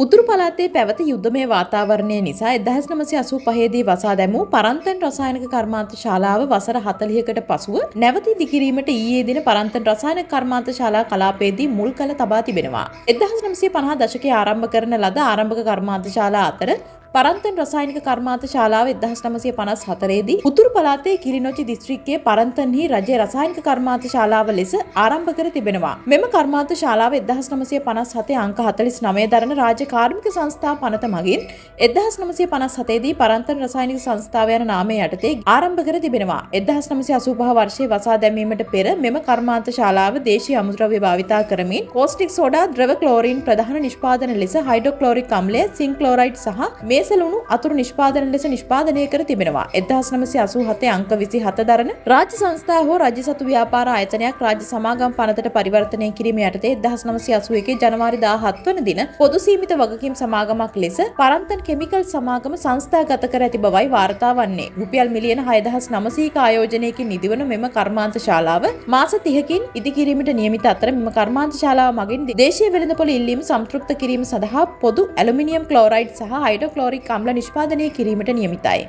උතුරු පළාතේ පැවති යුද්ධමය වාතාවරණය නිසා 1985 දී වසා දැමූ පරන්තන් රසායනික කර්මාන්ත ශාලාව වසර 40කට පසුව නැවත ඉදිකිරීමට ඊයේ දින පරන්තන් රසායනික කර්මාන්ත ශාලා කලාපයේදී මුල් කළ තබා තිබෙනවා. 1950 දශකයේ ආරම්භ කරන ලද ආරම්භක කර්මාන්ත ශාලා අතර පරන්තන් රසායනික කර්මාන්ත ශාලාව 1954 දී උතුරු පළාතේ කිලිනොච්චි දිස්ත්‍රික්කයේ පරන්තන්හි රජයේ රසායනික කර්මාන්ත ශාලාව ලෙස ආරම්භ කර තිබෙනවා. මෙම කර්මාන්ත ශාලාව 1957 අංක 49 දරන රාජ්‍ය කාර්මික සංස්ථා පනත මගින් 1957 දී පරන්තන් රසායනික සංස්ථාව යන නාමය යටතේ ආරම්භ කර තිබෙනවා. 1985 වර්ෂයේ වසා දැමීමට පෙර මෙම කර්මාන්ත ශාලාව දේශීය අමුද්‍රව්‍ය භාවිතා කරමින් කෝස්ටික් සෝඩා, ද්‍රව ක්ලෝරින් ප්‍රධාන නිෂ්පාදන ලෙස හයිඩ්‍රොක්ලෝරික් අම්ලය, සිංක් ක්ලෝරයිඩ් සහ මේසලුණු අතුරු නිෂ්පාදන ලෙස නිෂ්පාදනය කර තිබෙනවා. 1987 අංක 27 දරන රාජ්‍ය සංස්ථා හෝ රාජ්‍ය සතු ව්‍යාපාර ආයතනයක් රාජ්‍ය සමාගම් පනතට පරිවර්තනය කිරීම යටතේ 1981 ජනවාරි 17 වන දින පොදු සීමිත වගකීම් සමාගමක් ලෙස පරන්තන් කෙමිකල් සමාගම සංස්ථාගත කර ඇති බවයි වාර්තා වන්නේ. රුපියල් මිලියන 6900ක ආයෝජනයකින් නිදිවන මෙම කර්මාන්ත ශාලාව මාස 30කින් ඉදිකිරීමට නියමිත අතර මෙම කර්මාන්ත ශාලාව මගින් දේශීය වෙළඳපොළ ඉල්ලීම සම්තෘප්ත කිරීම සඳහා පොදු ඇලුමිනියම් ක්ලෝරයිඩ් සහ හයිඩ්‍රොක්ලෝරික් අම්ල නිෂ්පාදනය කිරීමට නියමිතයි.